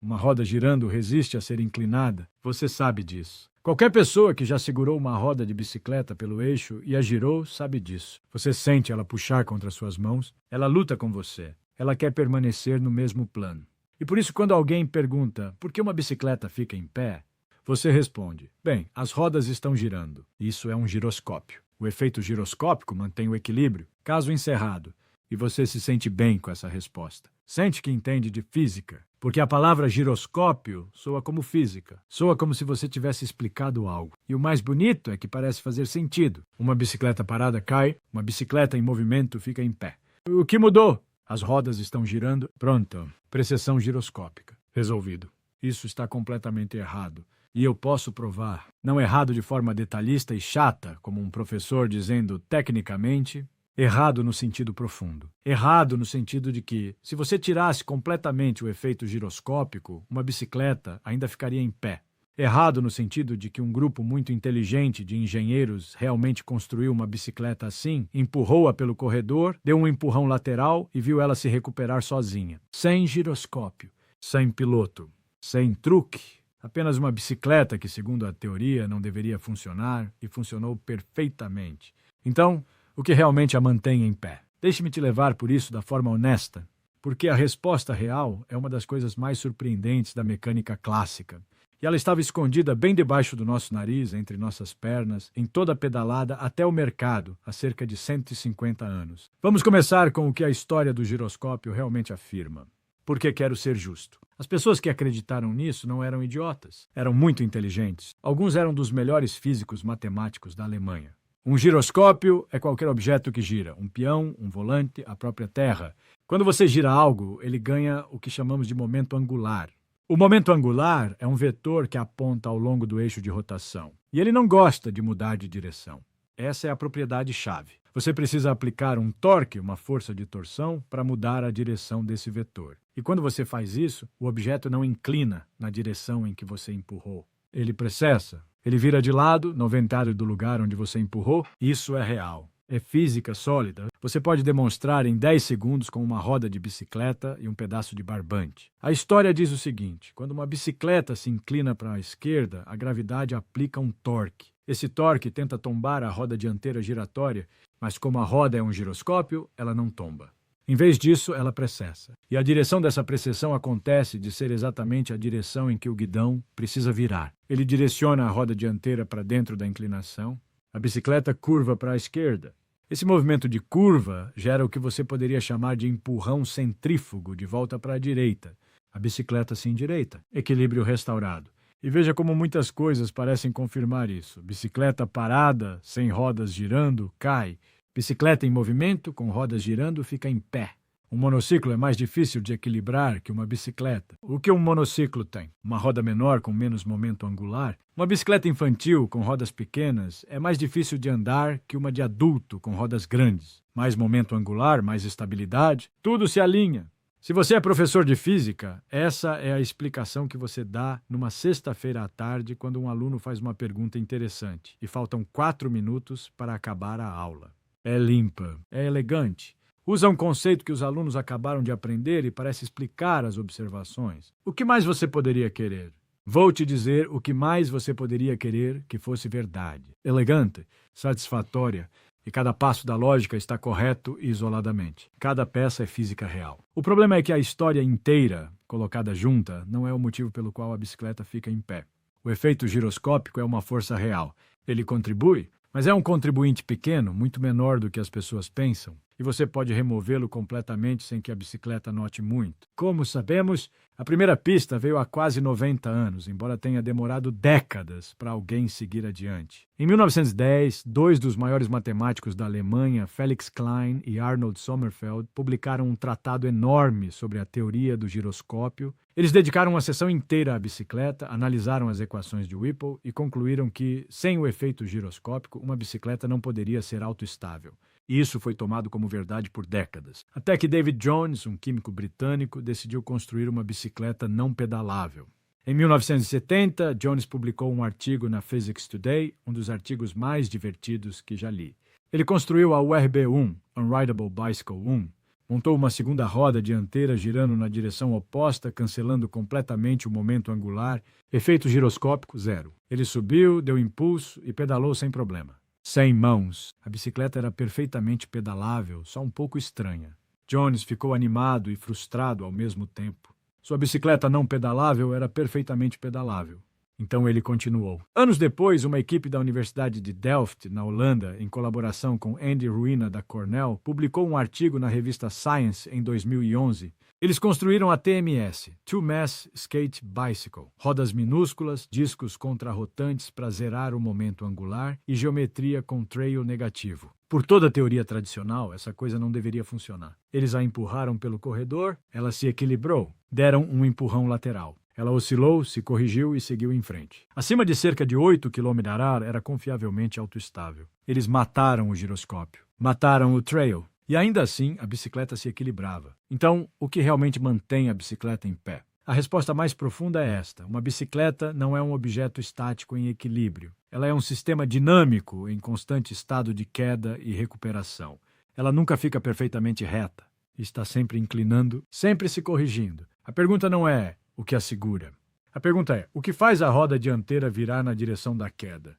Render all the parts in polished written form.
Uma roda girando resiste a ser inclinada. Você sabe disso. Qualquer pessoa que já segurou uma roda de bicicleta pelo eixo e a girou sabe disso. Você sente ela puxar contra suas mãos. Ela luta com você. Ela quer permanecer no mesmo plano. E por isso, quando alguém pergunta por que uma bicicleta fica em pé, você responde: bem, as rodas estão girando. Isso é um giroscópio. O efeito giroscópico mantém o equilíbrio. Caso encerrado. E você se sente bem com essa resposta. Sente que entende de física, porque a palavra giroscópio soa como física. Soa como se você tivesse explicado algo. E o mais bonito é que parece fazer sentido. Uma bicicleta parada cai, uma bicicleta em movimento fica em pé. O que mudou? As rodas estão girando. Pronto. Precessão giroscópica. Resolvido. Isso está completamente errado. E eu posso provar. Não errado de forma detalhista e chata, como um professor dizendo tecnicamente. Errado no sentido profundo. Errado no sentido de que, se você tirasse completamente o efeito giroscópico, uma bicicleta ainda ficaria em pé. Errado no sentido de que um grupo muito inteligente de engenheiros realmente construiu uma bicicleta assim, empurrou-a pelo corredor, deu um empurrão lateral e viu ela se recuperar sozinha. Sem giroscópio, sem piloto, sem truque. Apenas uma bicicleta que, segundo a teoria, não deveria funcionar e funcionou perfeitamente. Então, o que realmente a mantém em pé? Deixe-me te levar por isso da forma honesta, porque a resposta real é uma das coisas mais surpreendentes da mecânica clássica. E ela estava escondida bem debaixo do nosso nariz, entre nossas pernas, em toda a pedalada até o mercado, há cerca de 150 anos. Vamos começar com o que a história do giroscópio realmente afirma. Porque quero ser justo. As pessoas que acreditaram nisso não eram idiotas. Eram muito inteligentes. Alguns eram dos melhores físicos matemáticos da Alemanha. Um giroscópio é qualquer objeto que gira. Um peão, um volante, a própria Terra. Quando você gira algo, ele ganha o que chamamos de momento angular. O momento angular é um vetor que aponta ao longo do eixo de rotação. E ele não gosta de mudar de direção. Essa é a propriedade-chave. Você precisa aplicar um torque, uma força de torção, para mudar a direção desse vetor. E quando você faz isso, o objeto não inclina na direção em que você empurrou. Ele precessa. Ele vira de lado, no ventário do lugar onde você empurrou. Isso é real. É física sólida. Você pode demonstrar em 10 segundos com uma roda de bicicleta e um pedaço de barbante. A história diz o seguinte: quando uma bicicleta se inclina para a esquerda, a gravidade aplica um torque. Esse torque tenta tombar a roda dianteira giratória, mas como a roda é um giroscópio, ela não tomba. Em vez disso, ela precessa. E a direção dessa precessão acontece de ser exatamente a direção em que o guidão precisa virar. Ele direciona a roda dianteira para dentro da inclinação. A bicicleta curva para a esquerda. Esse movimento de curva gera o que você poderia chamar de empurrão centrífugo de volta para a direita. A bicicleta se endireita. Equilíbrio restaurado. E veja como muitas coisas parecem confirmar isso. Bicicleta parada, sem rodas girando, cai. Bicicleta em movimento, com rodas girando, fica em pé. Um monociclo é mais difícil de equilibrar que uma bicicleta. O que um monociclo tem? Uma roda menor com menos momento angular? Uma bicicleta infantil com rodas pequenas é mais difícil de andar que uma de adulto com rodas grandes. Mais momento angular, mais estabilidade, tudo se alinha. Se você é professor de física, essa é a explicação que você dá numa sexta-feira à tarde quando um aluno faz uma pergunta interessante e faltam 4 minutos para acabar a aula. É limpa, é elegante. Usa um conceito que os alunos acabaram de aprender e parece explicar as observações. O que mais você poderia querer? Vou te dizer o que mais você poderia querer que fosse verdade. Elegante, satisfatória, e cada passo da lógica está correto isoladamente. Cada peça é física real. O problema é que a história inteira, colocada junta, não é o motivo pelo qual a bicicleta fica em pé. O efeito giroscópico é uma força real. Ele contribui, mas é um contribuinte pequeno, muito menor do que as pessoas pensam, e você pode removê-lo completamente sem que a bicicleta note muito. Como sabemos, a primeira pista veio há quase 90 anos, embora tenha demorado décadas para alguém seguir adiante. Em 1910, 2 dos maiores matemáticos da Alemanha, Felix Klein e Arnold Sommerfeld, publicaram um tratado enorme sobre a teoria do giroscópio. Eles dedicaram uma sessão inteira à bicicleta, analisaram as equações de Whipple e concluíram que, sem o efeito giroscópico, uma bicicleta não poderia ser autoestável. E isso foi tomado como verdade por décadas. Até que David Jones, um químico britânico, decidiu construir uma bicicleta não pedalável. Em 1970, Jones publicou um artigo na Physics Today, um dos artigos mais divertidos que já li. Ele construiu a URB-1, Unrideable Bicycle 1, Montou uma segunda roda dianteira girando na direção oposta, cancelando completamente o momento angular. Efeito giroscópico, 0. Ele subiu, deu impulso e pedalou sem problema. Sem mãos. A bicicleta era perfeitamente pedalável, só um pouco estranha. Jones ficou animado e frustrado ao mesmo tempo. Sua bicicleta não pedalável era perfeitamente pedalável. Então ele continuou. Anos depois, uma equipe da Universidade de Delft, na Holanda, em colaboração com Andy Ruina da Cornell, publicou um artigo na revista Science em 2011. Eles construíram a TMS, Two Mass Skate Bicycle, rodas minúsculas, discos contrarrotantes para zerar o momento angular e geometria com trail negativo. Por toda a teoria tradicional, essa coisa não deveria funcionar. Eles a empurraram pelo corredor, ela se equilibrou, deram um empurrão lateral. Ela oscilou, se corrigiu e seguiu em frente. Acima de cerca de 8 km/h era confiavelmente autoestável. Eles mataram o giroscópio, mataram o trail, e ainda assim a bicicleta se equilibrava. Então, o que realmente mantém a bicicleta em pé? A resposta mais profunda é esta: uma bicicleta não é um objeto estático em equilíbrio. Ela é um sistema dinâmico em constante estado de queda e recuperação. Ela nunca fica perfeitamente reta. Está sempre inclinando, sempre se corrigindo. A pergunta não é o que a segura. A pergunta é: o que faz a roda dianteira virar na direção da queda?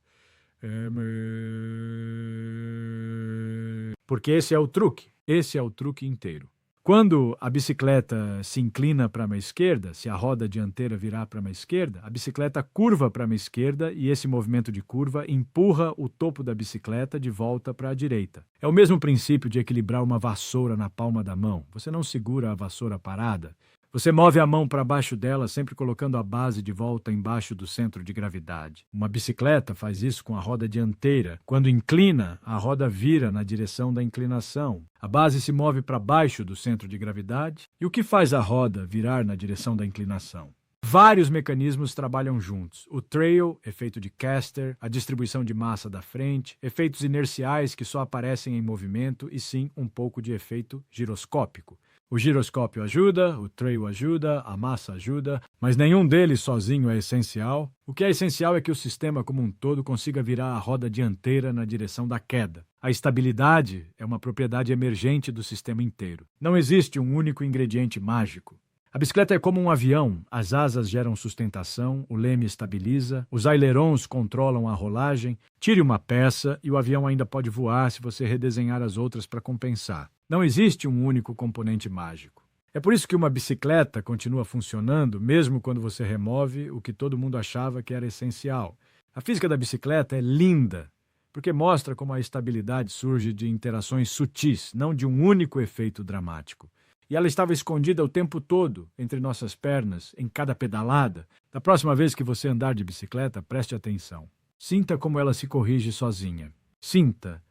Porque esse é o truque. Esse é o truque inteiro. Quando a bicicleta se inclina para uma esquerda, se a roda dianteira virar para uma esquerda, a bicicleta curva para uma esquerda e esse movimento de curva empurra o topo da bicicleta de volta para a direita. É o mesmo princípio de equilibrar uma vassoura na palma da mão. Você não segura a vassoura parada. Você move a mão para baixo dela, sempre colocando a base de volta embaixo do centro de gravidade. Uma bicicleta faz isso com a roda dianteira. Quando inclina, a roda vira na direção da inclinação. A base se move para baixo do centro de gravidade. E o que faz a roda virar na direção da inclinação? Vários mecanismos trabalham juntos. O trail, efeito de caster, a distribuição de massa da frente, efeitos inerciais que só aparecem em movimento e sim um pouco de efeito giroscópico. O giroscópio ajuda, o trail ajuda, a massa ajuda, mas nenhum deles sozinho é essencial. O que é essencial é que o sistema como um todo consiga virar a roda dianteira na direção da queda. A estabilidade é uma propriedade emergente do sistema inteiro. Não existe um único ingrediente mágico. A bicicleta é como um avião. As asas geram sustentação, o leme estabiliza, os ailerons controlam a rolagem. Tire uma peça e o avião ainda pode voar se você redesenhar as outras para compensar. Não existe um único componente mágico. É por isso que uma bicicleta continua funcionando mesmo quando você remove o que todo mundo achava que era essencial. A física da bicicleta é linda, porque mostra como a estabilidade surge de interações sutis, não de um único efeito dramático. E ela estava escondida o tempo todo entre nossas pernas, em cada pedalada. Da próxima vez que você andar de bicicleta, preste atenção. Sinta como ela se corrige sozinha. Sinta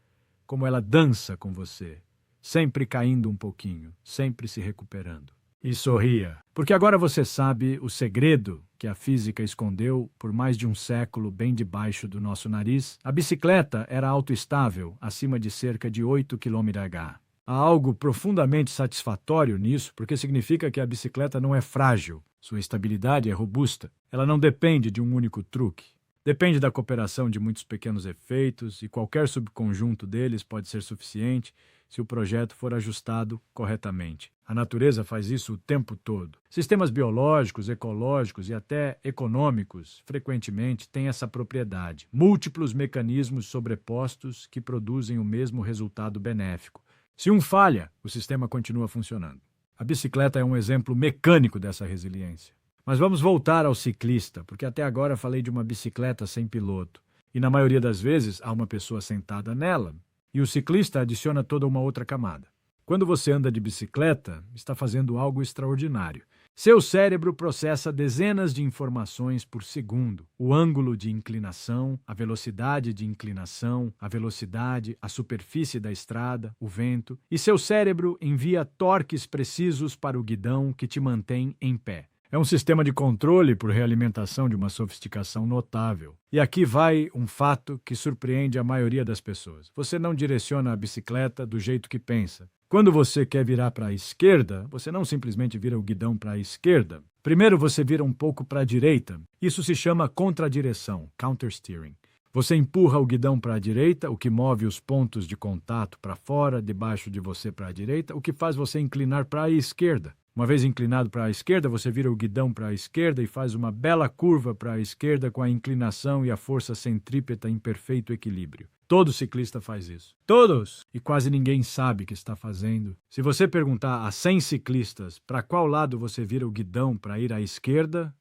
como ela dança com você, sempre caindo um pouquinho, sempre se recuperando. E sorria, porque agora você sabe o segredo que a física escondeu por mais de um século bem debaixo do nosso nariz. A bicicleta era autoestável, acima de cerca de 8 km/h. Há algo profundamente satisfatório nisso, porque significa que a bicicleta não é frágil, sua estabilidade é robusta. Ela não depende de um único truque. Depende da cooperação de muitos pequenos efeitos e qualquer subconjunto deles pode ser suficiente se o projeto for ajustado corretamente. A natureza faz isso o tempo todo. Sistemas biológicos, ecológicos e até econômicos frequentemente têm essa propriedade. Múltiplos mecanismos sobrepostos que produzem o mesmo resultado benéfico. Se um falha, o sistema continua funcionando. A bicicleta é um exemplo mecânico dessa resiliência. Mas vamos voltar ao ciclista, porque até agora falei de uma bicicleta sem piloto. E na maioria das vezes há uma pessoa sentada nela. E o ciclista adiciona toda uma outra camada. Quando você anda de bicicleta, está fazendo algo extraordinário. Seu cérebro processa dezenas de informações por segundo. O ângulo de inclinação, a velocidade de inclinação, a velocidade, a superfície da estrada, o vento. E seu cérebro envia torques precisos para o guidão que te mantém em pé. É um sistema de controle por realimentação de uma sofisticação notável. E aqui vai um fato que surpreende a maioria das pessoas. Você não direciona a bicicleta do jeito que pensa. Quando você quer virar para a esquerda, você não simplesmente vira o guidão para a esquerda. Primeiro você vira um pouco para a direita. Isso se chama contradireção, countersteering. Você empurra o guidão para a direita, o que move os pontos de contato para fora, debaixo de você para a direita, o que faz você inclinar para a esquerda. Uma vez inclinado para a esquerda, você vira o guidão para a esquerda e faz uma bela curva para a esquerda com a inclinação e a força centrípeta em perfeito equilíbrio. Todo ciclista faz isso. Todos! E quase ninguém sabe que está fazendo. Se você perguntar a 100 ciclistas para qual lado você vira o guidão para ir à esquerda,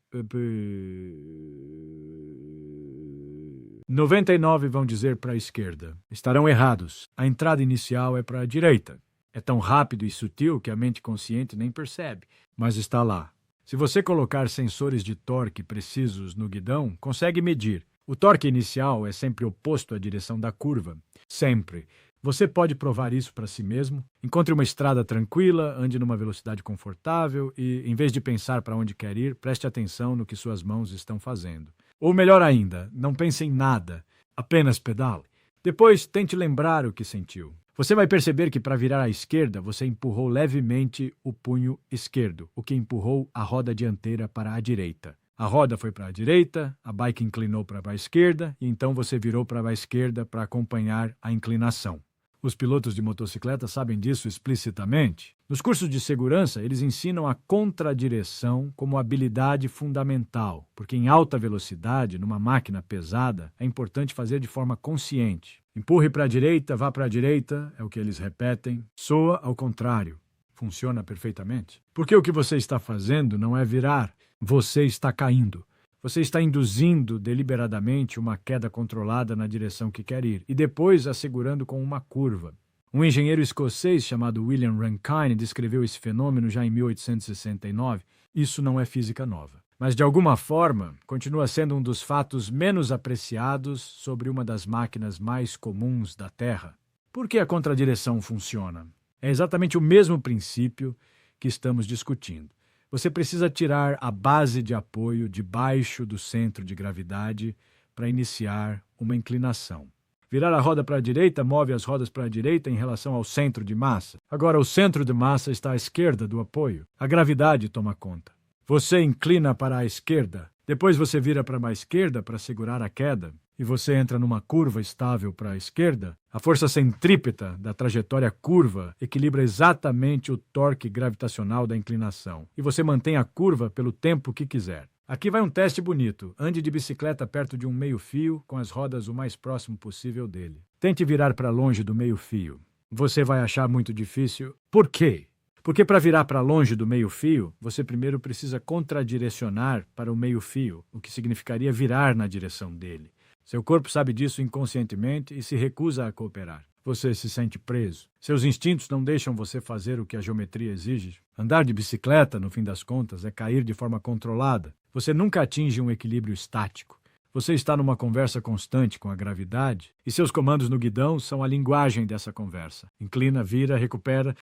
99 vão dizer para a esquerda. Estarão errados. A entrada inicial é para a direita. É tão rápido e sutil que a mente consciente nem percebe, mas está lá. Se você colocar sensores de torque precisos no guidão, consegue medir. O torque inicial é sempre oposto à direção da curva. Sempre. Você pode provar isso para si mesmo. Encontre uma estrada tranquila, ande numa velocidade confortável e, em vez de pensar para onde quer ir, preste atenção no que suas mãos estão fazendo. Ou melhor ainda, não pense em nada, apenas pedale. Depois, tente lembrar o que sentiu. Você vai perceber que para virar à esquerda, você empurrou levemente o punho esquerdo, o que empurrou a roda dianteira para a direita. A roda foi para a direita, a bike inclinou para a esquerda e então você virou para a esquerda para acompanhar a inclinação. Os pilotos de motocicleta sabem disso explicitamente. Nos cursos de segurança, eles ensinam a contradireção como habilidade fundamental, porque em alta velocidade, numa máquina pesada, é importante fazer de forma consciente. Empurre para a direita, vá para a direita, é o que eles repetem. Soa ao contrário. Funciona perfeitamente. Porque o que você está fazendo não é virar, você está caindo. Você está induzindo deliberadamente uma queda controlada na direção que quer ir e depois assegurando com uma curva. Um engenheiro escocês chamado William Rankine descreveu esse fenômeno já em 1869. Isso não é física nova. Mas, de alguma forma, continua sendo um dos fatos menos apreciados sobre uma das máquinas mais comuns da Terra. Por que a contradireção funciona? É exatamente o mesmo princípio que estamos discutindo. Você precisa tirar a base de apoio debaixo do centro de gravidade para iniciar uma inclinação. Virar a roda para a direita move as rodas para a direita em relação ao centro de massa. Agora, o centro de massa está à esquerda do apoio. A gravidade toma conta. Você inclina para a esquerda, depois você vira para a esquerda para segurar a queda, e você entra numa curva estável para a esquerda, a força centrípeta da trajetória curva equilibra exatamente o torque gravitacional da inclinação, e você mantém a curva pelo tempo que quiser. Aqui vai um teste bonito. Ande de bicicleta perto de um meio-fio, com as rodas o mais próximo possível dele. Tente virar para longe do meio-fio. Você vai achar muito difícil. Por quê? Porque para virar para longe do meio-fio, você primeiro precisa contradirecionar para o meio-fio, o que significaria virar na direção dele. Seu corpo sabe disso inconscientemente e se recusa a cooperar. Você se sente preso. Seus instintos não deixam você fazer o que a geometria exige. Andar de bicicleta, no fim das contas, é cair de forma controlada. Você nunca atinge um equilíbrio estático. Você está numa conversa constante com a gravidade e seus comandos no guidão são a linguagem dessa conversa. Inclina, vira, recupera,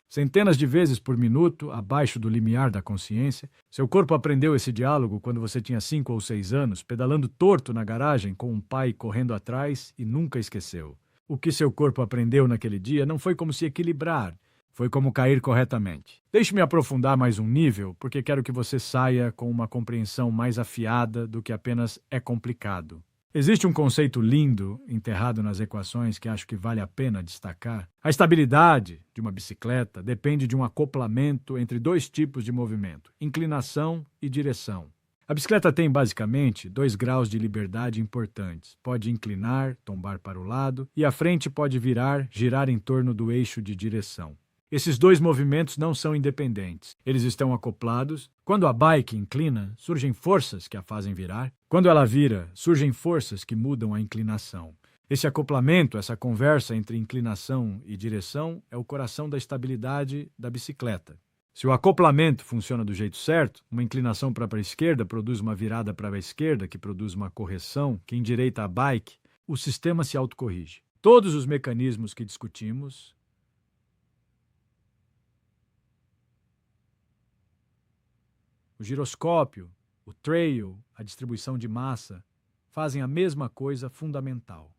centenas de vezes por minuto, abaixo do limiar da consciência. Seu corpo aprendeu esse diálogo quando você tinha 5 ou 6 anos, pedalando torto na garagem com um pai correndo atrás e nunca esqueceu. O que seu corpo aprendeu naquele dia não foi como se equilibrar, foi como cair corretamente. Deixe-me aprofundar mais um nível, porque quero que você saia com uma compreensão mais afiada do que apenas é complicado. Existe um conceito lindo enterrado nas equações que acho que vale a pena destacar. A estabilidade de uma bicicleta depende de um acoplamento entre 2 tipos de movimento, inclinação e direção. A bicicleta tem, basicamente, 2 graus de liberdade importantes. Pode inclinar, tombar para o lado, e a frente pode virar, girar em torno do eixo de direção. Esses 2 movimentos não são independentes. Eles estão acoplados. Quando a bike inclina, surgem forças que a fazem virar. Quando ela vira, surgem forças que mudam a inclinação. Esse acoplamento, essa conversa entre inclinação e direção, é o coração da estabilidade da bicicleta. Se o acoplamento funciona do jeito certo, uma inclinação para a esquerda produz uma virada para a esquerda, que produz uma correção, que endireita a bike, o sistema se autocorrige. Todos os mecanismos que discutimos, o giroscópio, o trail, a distribuição de massa, fazem a mesma coisa fundamental.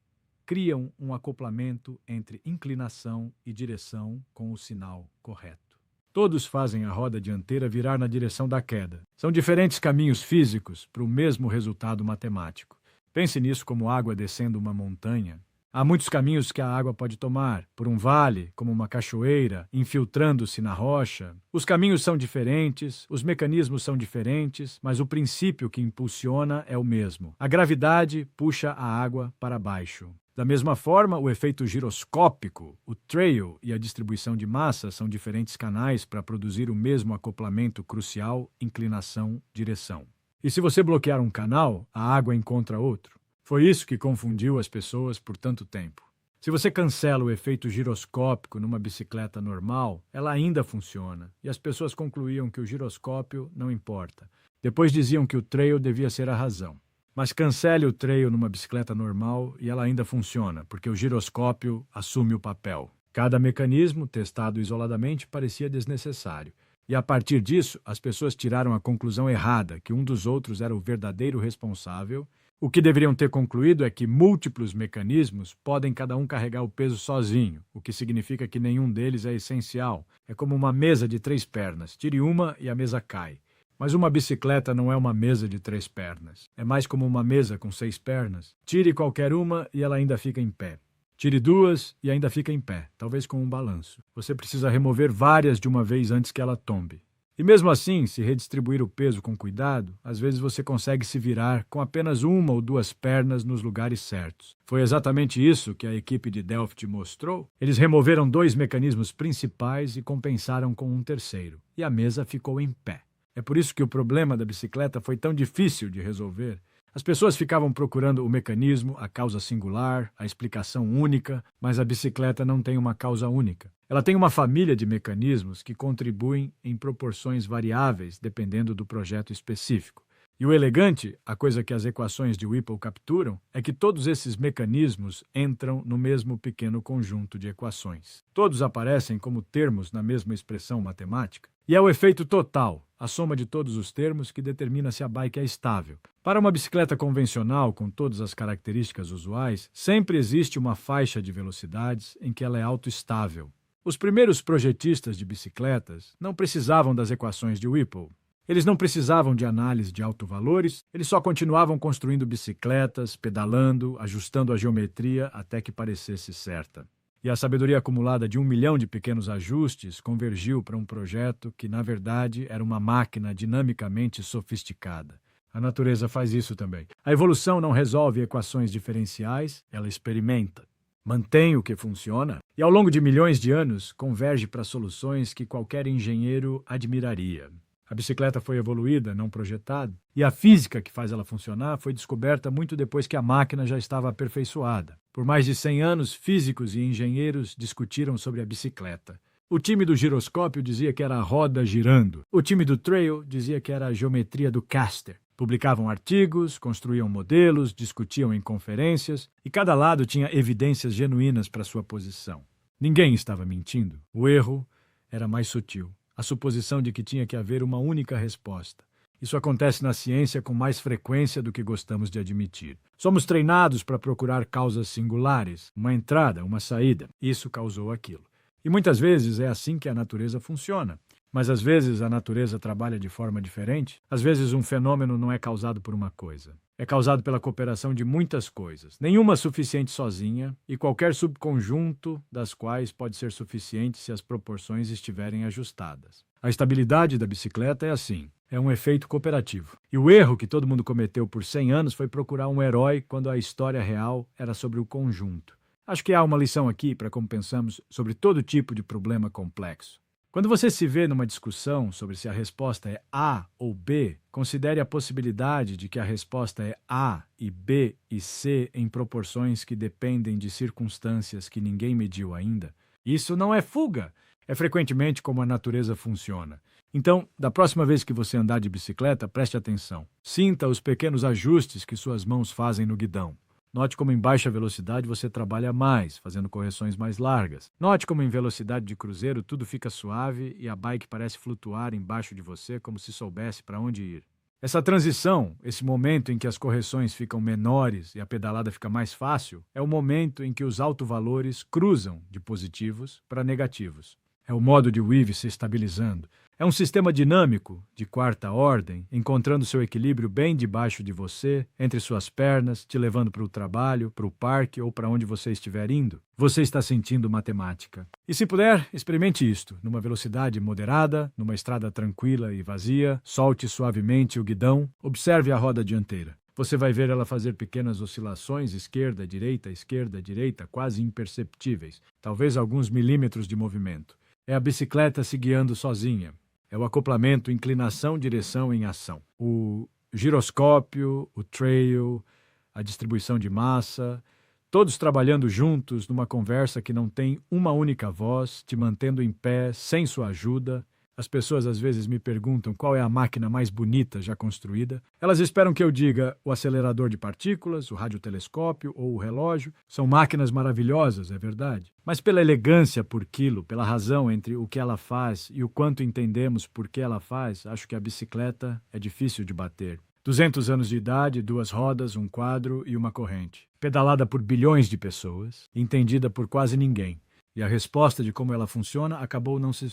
Criam um acoplamento entre inclinação e direção com o sinal correto. Todos fazem a roda dianteira virar na direção da queda. São diferentes caminhos físicos para o mesmo resultado matemático. Pense nisso como água descendo uma montanha. Há muitos caminhos que a água pode tomar, por um vale, como uma cachoeira, infiltrando-se na rocha. Os caminhos são diferentes, os mecanismos são diferentes, mas o princípio que impulsiona é o mesmo. A gravidade puxa a água para baixo. Da mesma forma, o efeito giroscópico, o trail e a distribuição de massa são diferentes canais para produzir o mesmo acoplamento crucial, inclinação, direção. E se você bloquear um canal, a água encontra outro. Foi isso que confundiu as pessoas por tanto tempo. Se você cancela o efeito giroscópico numa bicicleta normal, ela ainda funciona, e as pessoas concluíam que o giroscópio não importa. Depois diziam que o trail devia ser a razão. Mas cancele o trail numa bicicleta normal e ela ainda funciona, porque o giroscópio assume o papel. Cada mecanismo, testado isoladamente, parecia desnecessário. E a partir disso, as pessoas tiraram a conclusão errada, que um dos outros era o verdadeiro responsável. O que deveriam ter concluído é que múltiplos mecanismos podem cada um carregar o peso sozinho, o que significa que nenhum deles é essencial. É como uma mesa de 3 pernas. Tire uma e a mesa cai. Mas uma bicicleta não é uma mesa de 3 pernas. É mais como uma mesa com 6 pernas. Tire qualquer uma e ela ainda fica em pé. Tire 2 e ainda fica em pé, talvez com um balanço. Você precisa remover várias de uma vez antes que ela tombe. E mesmo assim, se redistribuir o peso com cuidado, às vezes você consegue se virar com apenas 1 ou 2 pernas nos lugares certos. Foi exatamente isso que a equipe de Delft mostrou. Eles removeram 2 mecanismos principais e compensaram com um terceiro. E a mesa ficou em pé. É por isso que o problema da bicicleta foi tão difícil de resolver. As pessoas ficavam procurando o mecanismo, a causa singular, a explicação única, mas a bicicleta não tem uma causa única. Ela tem uma família de mecanismos que contribuem em proporções variáveis, dependendo do projeto específico. E o elegante, a coisa que as equações de Whipple capturam, é que todos esses mecanismos entram no mesmo pequeno conjunto de equações. Todos aparecem como termos na mesma expressão matemática. E é o efeito total, a soma de todos os termos, que determina se a bike é estável. Para uma bicicleta convencional, com todas as características usuais, sempre existe uma faixa de velocidades em que ela é autoestável. Os primeiros projetistas de bicicletas não precisavam das equações de Whipple. Eles não precisavam de análise de autovalores, eles só continuavam construindo bicicletas, pedalando, ajustando a geometria até que parecesse certa. E a sabedoria acumulada de 1 milhão de pequenos ajustes convergiu para um projeto que, na verdade, era uma máquina dinamicamente sofisticada. A natureza faz isso também. A evolução não resolve equações diferenciais, ela experimenta. Mantém o que funciona e, ao longo de milhões de anos, converge para soluções que qualquer engenheiro admiraria. A bicicleta foi evoluída, não projetada, e a física que faz ela funcionar foi descoberta muito depois que a máquina já estava aperfeiçoada. Por mais de 100 anos, físicos e engenheiros discutiram sobre a bicicleta. O time do giroscópio dizia que era a roda girando. O time do trail dizia que era a geometria do caster. Publicavam artigos, construíam modelos, discutiam em conferências, e cada lado tinha evidências genuínas para sua posição. Ninguém estava mentindo. O erro era mais sutil. A suposição de que tinha que haver uma única resposta. Isso acontece na ciência com mais frequência do que gostamos de admitir. Somos treinados para procurar causas singulares, uma entrada, uma saída. Isso causou aquilo. E muitas vezes é assim que a natureza funciona. Mas às vezes a natureza trabalha de forma diferente. Às vezes um fenômeno não é causado por uma coisa. É causado pela cooperação de muitas coisas, nenhuma suficiente sozinha, e qualquer subconjunto das quais pode ser suficiente se as proporções estiverem ajustadas. A estabilidade da bicicleta é assim, é um efeito cooperativo. E o erro que todo mundo cometeu por 100 anos foi procurar um herói quando a história real era sobre o conjunto. Acho que há uma lição aqui para como pensamos sobre todo tipo de problema complexo. Quando você se vê numa discussão sobre se a resposta é A ou B, considere a possibilidade de que a resposta é A e B e C em proporções que dependem de circunstâncias que ninguém mediu ainda. Isso não é fuga, é frequentemente como a natureza funciona. Então, da próxima vez que você andar de bicicleta, preste atenção. Sinta os pequenos ajustes que suas mãos fazem no guidão. Note como em baixa velocidade você trabalha mais, fazendo correções mais largas. Note como em velocidade de cruzeiro tudo fica suave e a bike parece flutuar embaixo de você como se soubesse para onde ir. Essa transição, esse momento em que as correções ficam menores e a pedalada fica mais fácil, é o momento em que os autovalores cruzam de positivos para negativos. É o modo de Weave se estabilizando. É um sistema dinâmico, de quarta ordem, encontrando seu equilíbrio bem debaixo de você, entre suas pernas, te levando para o trabalho, para o parque ou para onde você estiver indo. Você está sentindo matemática. E se puder, experimente isto, numa velocidade moderada, numa estrada tranquila e vazia, solte suavemente o guidão, observe a roda dianteira. Você vai ver ela fazer pequenas oscilações esquerda, direita, quase imperceptíveis, talvez alguns milímetros de movimento. É a bicicleta se guiando sozinha. É o acoplamento inclinação, direção em ação. O giroscópio, o trail, a distribuição de massa, todos trabalhando juntos numa conversa que não tem uma única voz, te mantendo em pé, sem sua ajuda. As pessoas às vezes me perguntam qual é a máquina mais bonita já construída. Elas esperam que eu diga o acelerador de partículas, o radiotelescópio ou o relógio. São máquinas maravilhosas, é verdade. Mas pela elegância por quilo, pela razão entre o que ela faz e o quanto entendemos por que ela faz, acho que a bicicleta é difícil de bater. 200 anos de idade, 2 rodas, um quadro e uma corrente. Pedalada por bilhões de pessoas, entendida por quase ninguém. E a resposta de como ela funciona acabou não se